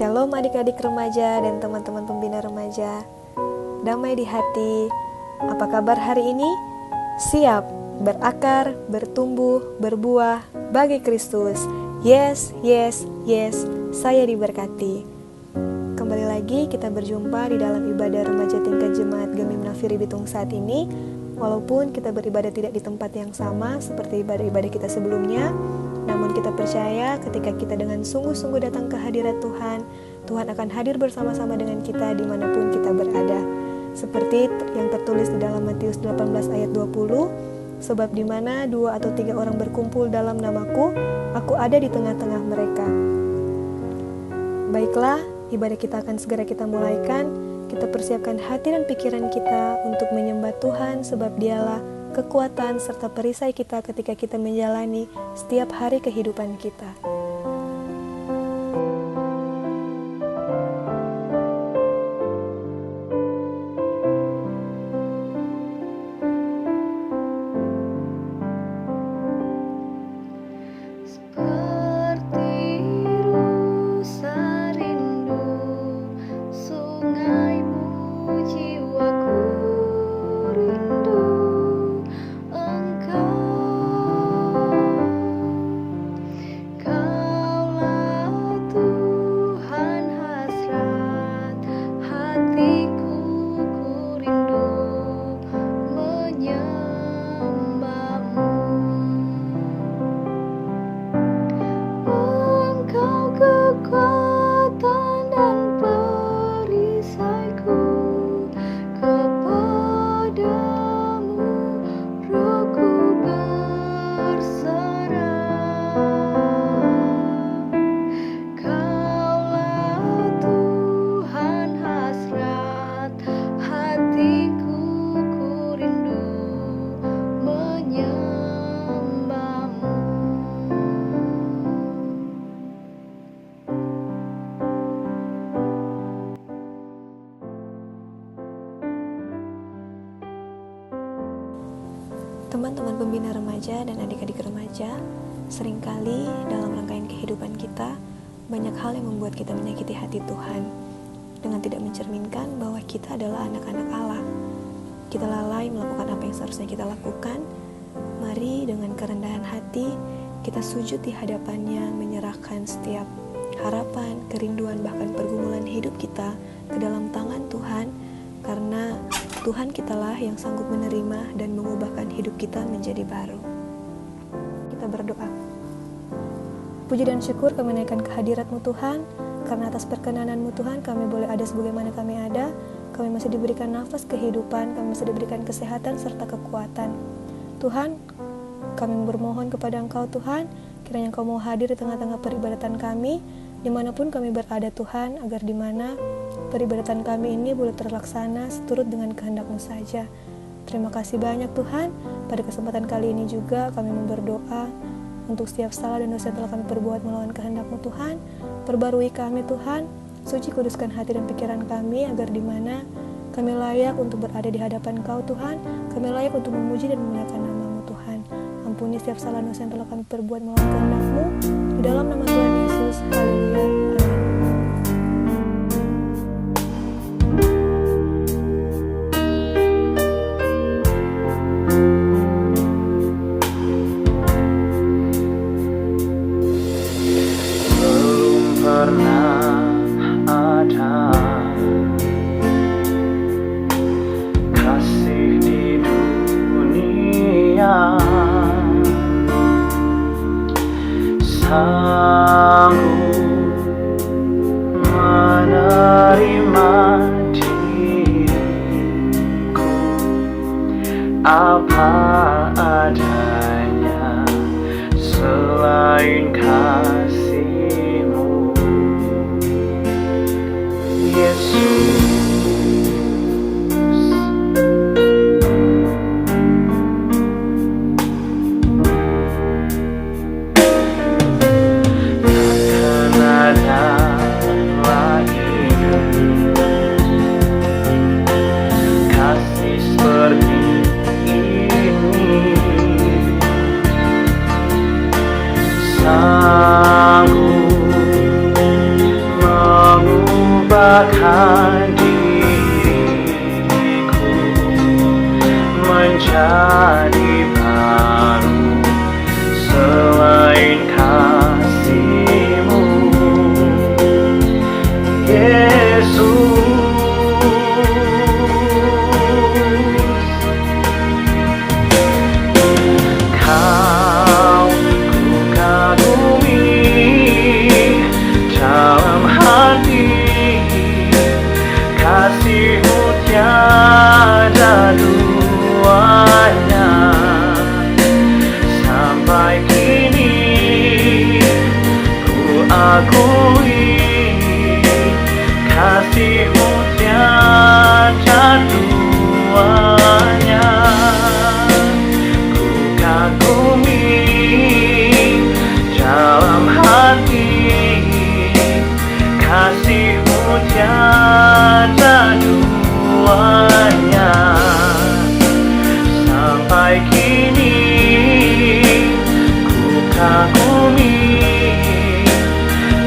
Shalom adik-adik remaja dan teman-teman pembina remaja. Damai di hati. Apa kabar hari ini? Siap berakar, bertumbuh, berbuah bagi Kristus. Yes, yes, yes, saya diberkati. Kembali lagi kita berjumpa di dalam ibadah remaja tingkat jemaat Gemim Nafiri Bitung saat ini. Walaupun kita beribadah tidak di tempat yang sama seperti ibadah-ibadah kita sebelumnya, namun kita percaya ketika kita dengan sungguh-sungguh datang ke hadirat Tuhan, Tuhan akan hadir bersama-sama dengan kita dimanapun kita berada. Seperti yang tertulis di dalam Matius 18 ayat 20, sebab di mana 2 atau 3 orang berkumpul dalam namaku, aku ada di tengah-tengah mereka. Baiklah, ibadah kita akan segera kita mulaikan. Kita persiapkan hati dan pikiran kita untuk menyembah Tuhan, sebab Dialah kekuatan serta perisai kita ketika kita menjalani setiap hari kehidupan kita. Teman-teman pembina remaja dan adik-adik remaja, seringkali dalam rangkaian kehidupan kita, banyak hal yang membuat kita menyakiti hati Tuhan, dengan tidak mencerminkan bahwa kita adalah anak-anak Allah. Kita lalai melakukan apa yang seharusnya kita lakukan. Mari dengan kerendahan hati, kita sujud di hadapannya, menyerahkan setiap harapan, kerinduan, bahkan pergumulan hidup kita ke dalam tangan Tuhan, karena Tuhan kitalah yang sanggup menerima dan mengubahkan hidup kita menjadi baru. Kita berdoa. Puji dan syukur kami naikkan kehadirat-Mu Tuhan, karena atas perkenanan-Mu Tuhan kami boleh ada sebagaimana kami ada. Kami masih diberikan nafas kehidupan, kami masih diberikan kesehatan serta kekuatan. Tuhan, kami bermohon kepada Engkau Tuhan, kiranya Engkau mau hadir di tengah-tengah peribadatan kami, dimanapun kami berada Tuhan, agar di mana peribadatan kami ini boleh terlaksana seturut dengan kehendak-Mu saja. Terima kasih banyak Tuhan. Pada kesempatan kali ini juga kami berdoa untuk setiap salah dan dosa yang telah kami perbuat melawan kehendak-Mu Tuhan. Perbarui kami Tuhan, suci kuduskan hati dan pikiran kami, agar di mana kami layak untuk berada di hadapan Kau Tuhan. Kami layak untuk memuji dan memuliakan nama-Mu Tuhan. Ampuni setiap salah dosa yang telah kami perbuat melawan kehendak-Mu. Di dalam nama Tuhan Yesus, haleluya. Sanggup menerima diriku apa adanya, selain kasih-Mu, Yesus. Sanggup menyerahkan diriku menjadi baru selain kasih-Mu, Yesus. Kau ku kagumi dalam hati, kasih-Mu tiada duanya. Sampai kini ku akui kasih-Mu tiada duanya. Ku kagumi dalam hati, kasih-Mu tiada duanya. Sampai kini ku kagumi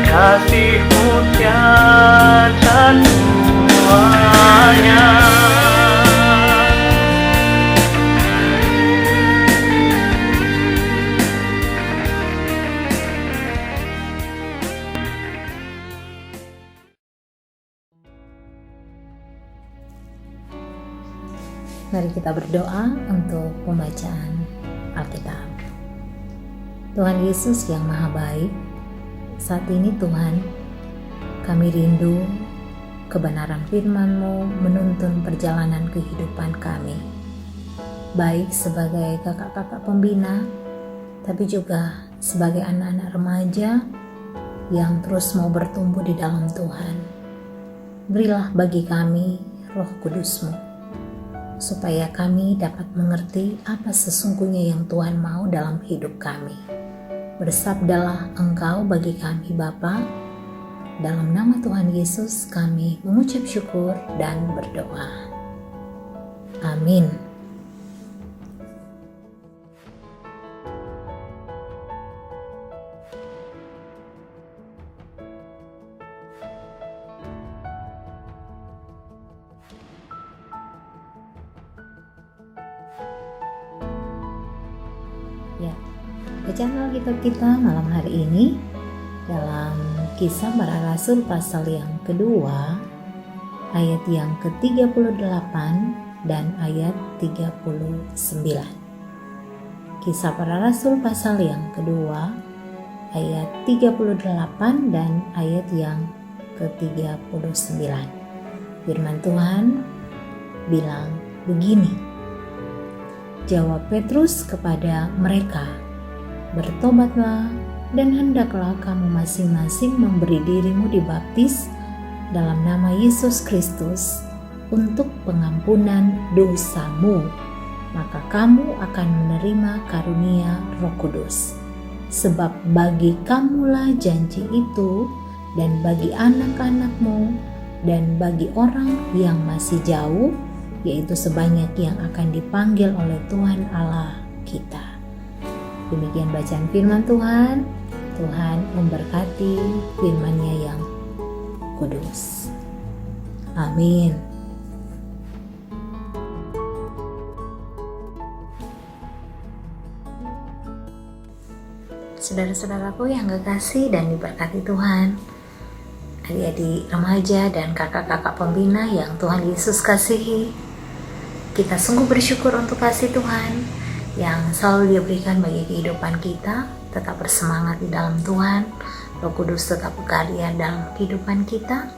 kasih-Mu tiada duanya. Mari kita berdoa untuk pembacaan Alkitab. Tuhan Yesus yang Maha Baik, saat ini Tuhan, kami rindu kebenaran firman-Mu menuntun perjalanan kehidupan kami, baik sebagai kakak-kakak pembina, tapi juga sebagai anak-anak remaja yang terus mau bertumbuh di dalam Tuhan. Berilah bagi kami Roh Kudus-Mu, supaya kami dapat mengerti apa sesungguhnya yang Tuhan mau dalam hidup kami. Bersabdalah Engkau bagi kami Bapa. Dalam nama Tuhan Yesus kami mengucap syukur dan berdoa. Amin. Ya, bacaan Alkitab kita malam hari ini dalam Kisah Para Rasul pasal yang kedua, ayat yang ke-38 dan ayat 39. Kisah Para Rasul pasal yang kedua, ayat 38 dan ayat yang ke-39. Firman Tuhan bilang begini. Jawab Petrus kepada mereka, "Bertobatlah dan hendaklah kamu masing-masing memberi dirimu dibaptis dalam nama Yesus Kristus untuk pengampunan dosamu, maka kamu akan menerima karunia Roh Kudus. Sebab bagi kamulah janji itu, dan bagi anak-anakmu, dan bagi orang yang masih jauh, yaitu sebanyak yang akan dipanggil oleh Tuhan Allah kita." Demikian bacaan firman Tuhan. Tuhan memberkati firman-Nya yang kudus. Amin. Saudara-saudaraku yang kekasih dan diberkati Tuhan, adik-adik remaja dan kakak-kakak pembina yang Tuhan Yesus kasihi, kita sungguh bersyukur untuk kasih Tuhan yang selalu Dia berikan bagi kehidupan kita. Tetap bersemangat di dalam Tuhan. Roh Kudus tetap bekerja dalam kehidupan kita.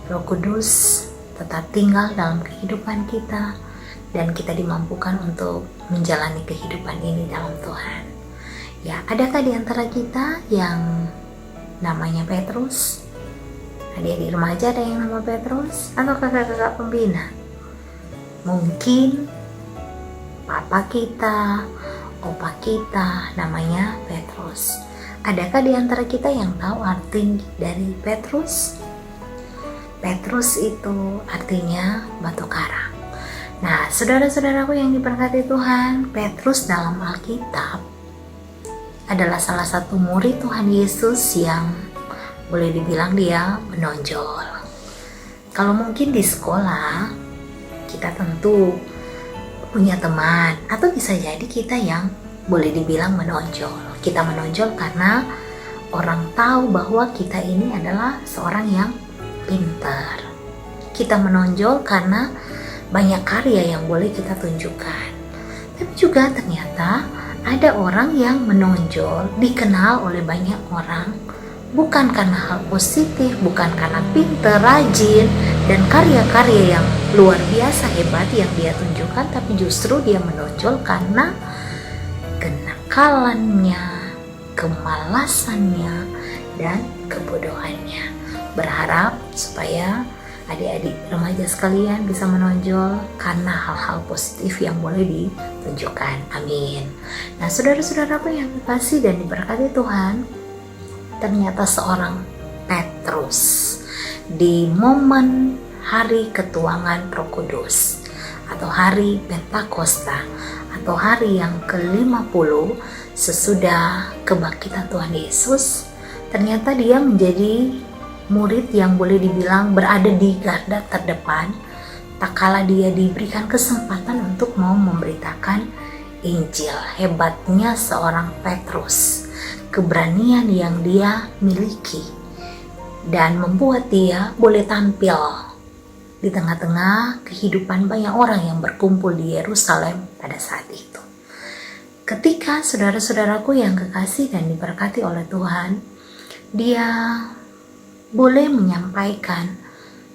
Roh Kudus tetap tinggal dalam kehidupan kita, dan kita dimampukan untuk menjalani kehidupan ini dalam Tuhan. Ya, adakah di antara kita yang namanya Petrus? Adik-adik remaja ada yang nama Petrus? Atau kakak-kakak pembina? Mungkin papa kita, opa kita namanya Petrus. Adakah di antara kita yang tahu arti dari Petrus? Petrus itu artinya batu karang. Nah, saudara-saudaraku yang diberkati Tuhan, Petrus dalam Alkitab adalah salah satu murid Tuhan Yesus yang boleh dibilang dia menonjol. Kalau mungkin di sekolah, kita tentu punya teman, atau bisa jadi kita yang boleh dibilang menonjol. Kita menonjol karena orang tahu bahwa kita ini adalah seorang yang pintar. Kita menonjol karena banyak karya yang boleh kita tunjukkan. Tapi juga ternyata ada orang yang menonjol, dikenal oleh banyak orang, bukan karena hal positif, bukan karena pintar, rajin, dan karya-karya yang luar biasa hebat yang dia tunjukkan, tapi justru dia menonjol karena kenakalannya, kemalasannya, dan kebodohannya. Berharap supaya adik-adik remaja sekalian bisa menonjol karena hal-hal positif yang boleh ditunjukkan. Amin. Nah, saudara-saudaraku yang dikasihi dan diberkati Tuhan, ternyata seorang Petrus di momen hari ketuangan Roh Kudus atau hari Pentakosta atau hari yang ke-50 sesudah kebangkitan Tuhan Yesus, ternyata dia menjadi murid yang boleh dibilang berada di garda terdepan tak kala dia diberikan kesempatan untuk mau memberitakan Injil. Hebatnya seorang Petrus, keberanian yang dia miliki dan membuat dia boleh tampil di tengah-tengah kehidupan banyak orang yang berkumpul di Yerusalem pada saat itu. Ketika saudara-saudaraku yang kekasih dan diberkati oleh Tuhan, dia boleh menyampaikan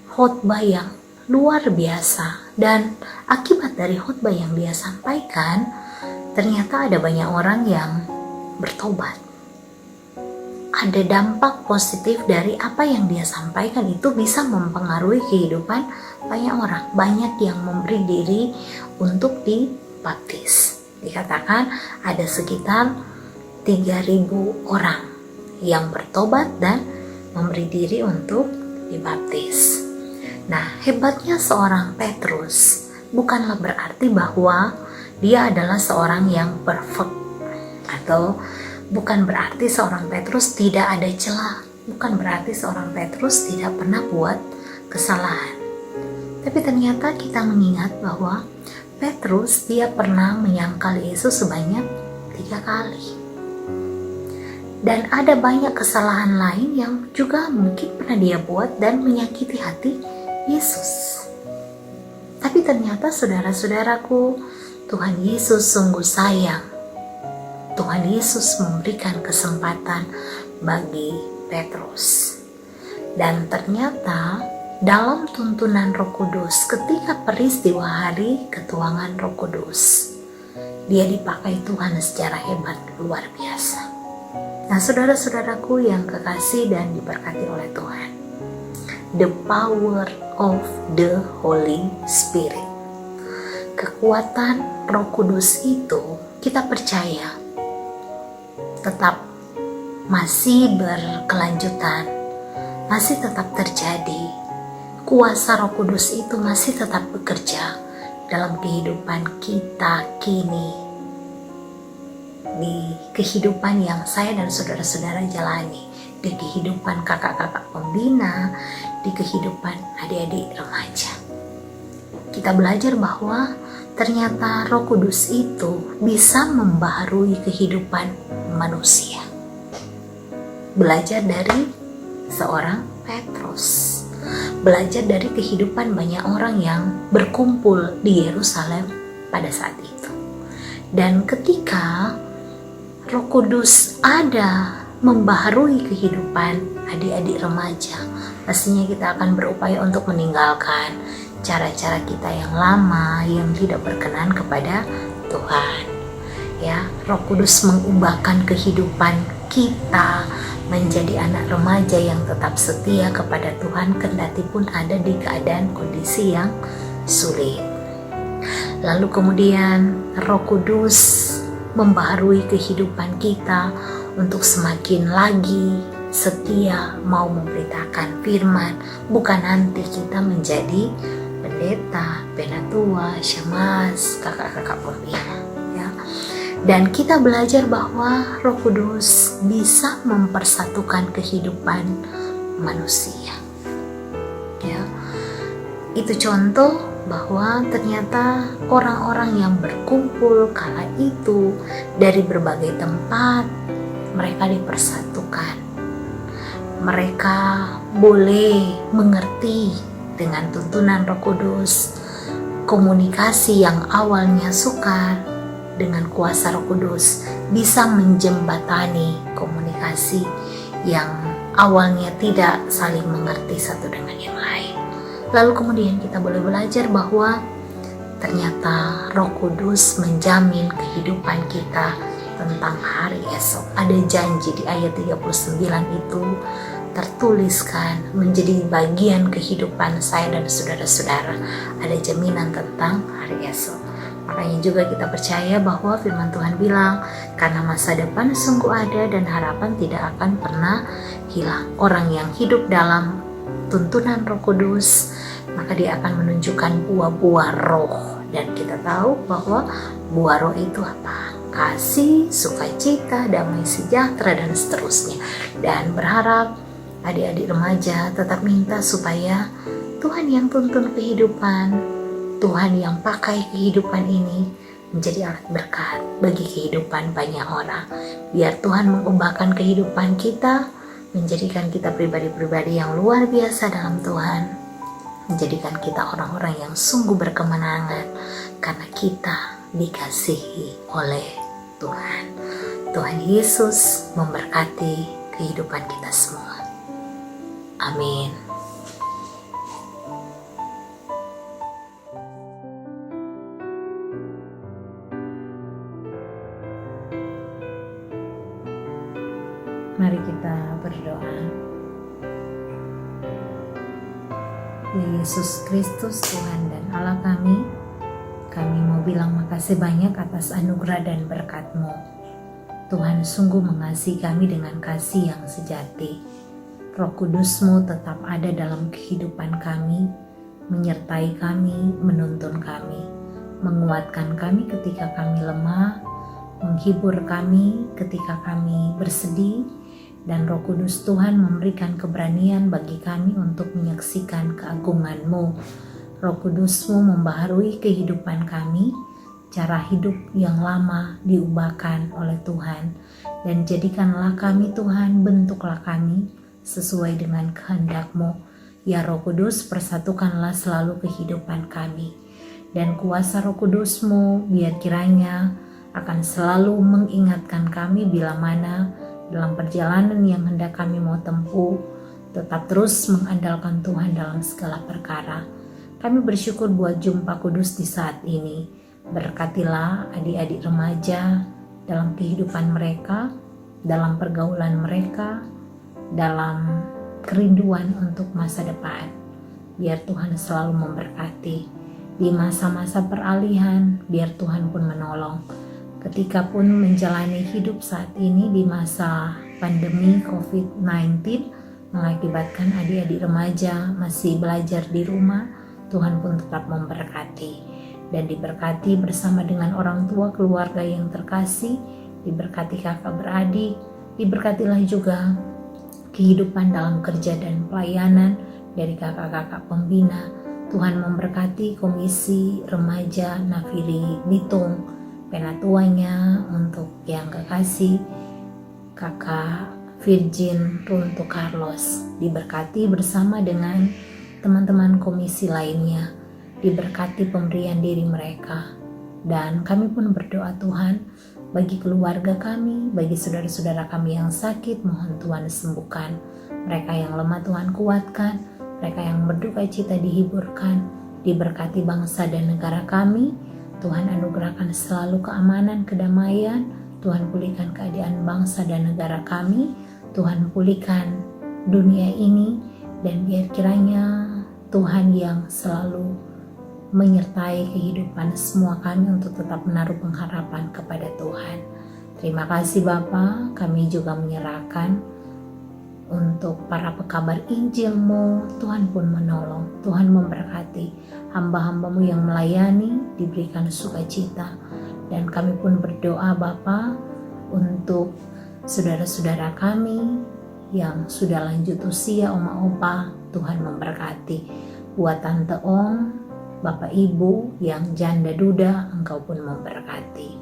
khotbah yang luar biasa, dan akibat dari khotbah yang dia sampaikan, ternyata ada banyak orang yang bertobat. Ada dampak positif dari apa yang dia sampaikan, itu bisa mempengaruhi kehidupan banyak orang. Banyak yang memberi diri untuk dibaptis. Dikatakan ada sekitar 3.000 orang yang bertobat dan memberi diri untuk dibaptis. Nah, hebatnya seorang Petrus bukanlah berarti bahwa dia adalah seorang yang perfect, atau bukan berarti seorang Petrus tidak ada celah, bukan berarti seorang Petrus tidak pernah buat kesalahan. Tapi ternyata kita mengingat bahwa Petrus dia pernah menyangkal Yesus sebanyak 3 kali. Dan ada banyak kesalahan lain yang juga mungkin pernah dia buat dan menyakiti hati Yesus. Tapi ternyata saudara-saudaraku, Tuhan Yesus sungguh sayang. Tuhan Yesus memberikan kesempatan bagi Petrus. Dan ternyata dalam tuntunan Roh Kudus, ketika peristiwa hari ketuangan Roh Kudus, dia dipakai Tuhan secara hebat, luar biasa. Nah, saudara-saudaraku yang kekasih dan diberkati oleh Tuhan, the power of the Holy Spirit, kekuatan Roh Kudus itu kita percaya tetap masih berkelanjutan, masih tetap terjadi. Kuasa Roh Kudus itu masih tetap bekerja dalam kehidupan kita kini, di kehidupan yang saya dan saudara-saudara jalani, di kehidupan kakak-kakak pembina, di kehidupan adik-adik remaja. Kita belajar bahwa ternyata Roh Kudus itu bisa membaharui kehidupan manusia. Belajar dari seorang Petrus, belajar dari kehidupan banyak orang yang berkumpul di Yerusalem pada saat itu. Dan ketika Roh Kudus ada membaharui kehidupan adik-adik remaja, pastinya kita akan berupaya untuk meninggalkan cara-cara kita yang lama yang tidak berkenan kepada Tuhan. Ya, Roh Kudus mengubahkan kehidupan kita menjadi anak remaja yang tetap setia kepada Tuhan kendati pun ada di keadaan kondisi yang sulit. Lalu kemudian Roh Kudus membaharui kehidupan kita untuk semakin lagi setia mau memberitakan firman, bukan nanti kita menjadi pendeta, penatua, syemasi, kakak-kakak pembina, ya. Dan kita belajar bahwa Roh Kudus bisa mempersatukan kehidupan manusia, ya. Itu contoh bahwa ternyata orang-orang yang berkumpul kala itu dari berbagai tempat, mereka dipersatukan. Mereka boleh mengerti dengan tuntunan Roh Kudus. Komunikasi yang awalnya sukar, dengan kuasa Roh Kudus bisa menjembatani komunikasi yang awalnya tidak saling mengerti satu dengan yang lain. Lalu kemudian kita boleh belajar bahwa ternyata Roh Kudus menjamin kehidupan kita tentang hari esok. Ada janji di ayat 39 itu tertuliskan menjadi bagian kehidupan saya dan saudara-saudara. Ada jaminan tentang hari esok. Makanya juga kita percaya bahwa firman Tuhan bilang, karena masa depan sungguh ada dan harapan tidak akan pernah hilang. Orang yang hidup dalam tuntunan Roh Kudus, maka dia akan menunjukkan buah-buah roh. Dan kita tahu bahwa buah roh itu apa? Kasih, sukacita, damai sejahtera, dan seterusnya. Dan berharap adik-adik remaja tetap minta supaya Tuhan yang tuntun kehidupan, Tuhan yang pakai kehidupan ini menjadi alat berkat bagi kehidupan banyak orang. Biar Tuhan mengubahkan kehidupan kita, menjadikan kita pribadi-pribadi yang luar biasa dalam Tuhan, menjadikan kita orang-orang yang sungguh berkemenangan karena kita dikasihi oleh Tuhan. Tuhan Yesus memberkati kehidupan kita semua. Amin. Mari kita berdoa. Ya Yesus Kristus, Tuhan dan Allah kami mau bilang makasih banyak atas anugerah dan berkat-Mu. Tuhan sungguh mengasihi kami dengan kasih yang sejati. Roh Kudus-Mu tetap ada dalam kehidupan kami, menyertai kami, menuntun kami, menguatkan kami ketika kami lemah, menghibur kami ketika kami bersedih, dan Roh Kudus Tuhan memberikan keberanian bagi kami untuk menyaksikan keagungan-Mu. Roh Kudus-Mu membaharui kehidupan kami, cara hidup yang lama diubahkan oleh Tuhan, dan jadikanlah kami Tuhan, bentuklah kami sesuai dengan kehendak-Mu. Ya Roh Kudus, persatukanlah selalu kehidupan kami, dan kuasa Roh Kudus-Mu biar kiranya akan selalu mengingatkan kami bila mana dalam perjalanan yang hendak kami mau tempuh, tetap terus mengandalkan Tuhan dalam segala perkara. Kami bersyukur buat jumpa kudus di saat ini. Berkatilah adik-adik remaja dalam kehidupan mereka, dalam pergaulan mereka, dalam kerinduan untuk masa depan. Biar Tuhan selalu memberkati. Di masa-masa peralihan, biar Tuhan pun menolong. Ketika pun menjalani hidup saat ini di masa pandemi COVID-19 mengakibatkan adik-adik remaja masih belajar di rumah, Tuhan pun tetap memberkati dan diberkati bersama dengan orang tua keluarga yang terkasih, diberkati kakak beradik, diberkatilah juga kehidupan dalam kerja dan pelayanan dari kakak-kakak pembina. Tuhan memberkati Komisi Remaja Nafiri Bitung, penatuanya untuk yang kekasih kakak Virgin Runtu Carlos, diberkati bersama dengan teman-teman komisi lainnya, diberkati pemberian diri mereka. Dan kami pun berdoa Tuhan bagi keluarga kami, bagi saudara-saudara kami yang sakit, mohon Tuhan sembuhkan. Mereka yang lemah Tuhan kuatkan, mereka yang berduka cita dihiburkan, diberkati bangsa dan negara kami. Tuhan anugerahkan selalu keamanan, kedamaian. Tuhan pulihkan keadaan bangsa dan negara kami. Tuhan pulihkan dunia ini, dan biar kiranya Tuhan yang selalu menyertai kehidupan semua kami untuk tetap menaruh pengharapan kepada Tuhan. Terima kasih Bapa, kami juga menyerahkan untuk para pekabar Injil-Mu. Tuhan pun menolong, Tuhan memberkati hamba-hamba-Mu yang melayani, diberikan sukacita. Dan kami pun berdoa Bapa untuk saudara-saudara kami yang sudah lanjut usia, oma opa, Tuhan memberkati. buat Tante Ong, Bapak Ibu yang janda duda, Engkau pun memberkati.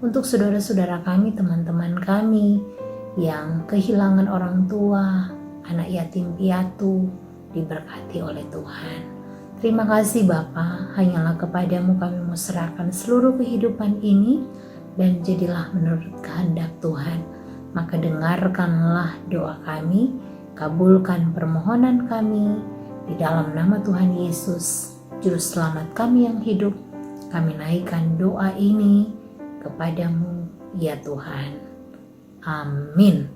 Untuk saudara-saudara kami, teman-teman kami yang kehilangan orang tua, anak yatim piatu, diberkati oleh Tuhan. Terima kasih Bapa, hanyalah kepadamu kami mau serahkan seluruh kehidupan ini, dan jadilah menurut kehendak Tuhan. Maka dengarkanlah doa kami, kabulkan permohonan kami, di dalam nama Tuhan Yesus, Juru Selamat kami yang hidup. Kami naikkan doa ini kepadamu ya Tuhan. Amin.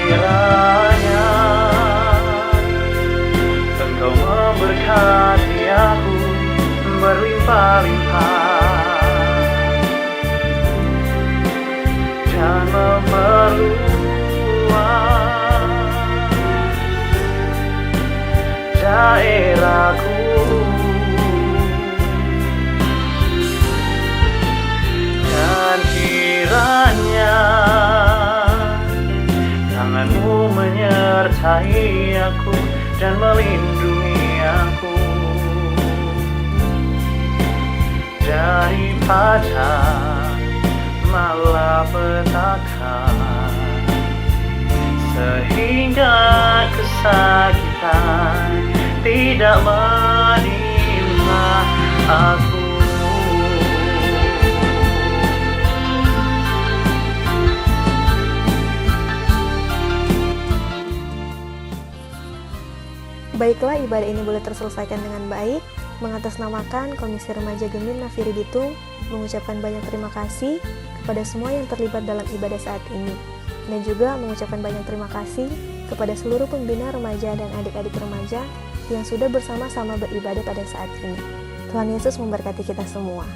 Kiranya Engkau memberkati aku berlimpah-limpah dan memperluas daerahku, dan kiranya tanganmu menyertai aku dan melindungi aku daripada malapetaka, sehingga kesakitan tidak menimpa aku. Baiklah, ibadah ini boleh terselesaikan dengan baik. Mengatasnamakan Komisi Remaja Gemim Nafiri Bitung mengucapkan banyak terima kasih kepada semua yang terlibat dalam ibadah saat ini, dan juga mengucapkan banyak terima kasih kepada seluruh pembina remaja dan adik-adik remaja yang sudah bersama-sama beribadah pada saat ini. Tuhan Yesus memberkati kita semua.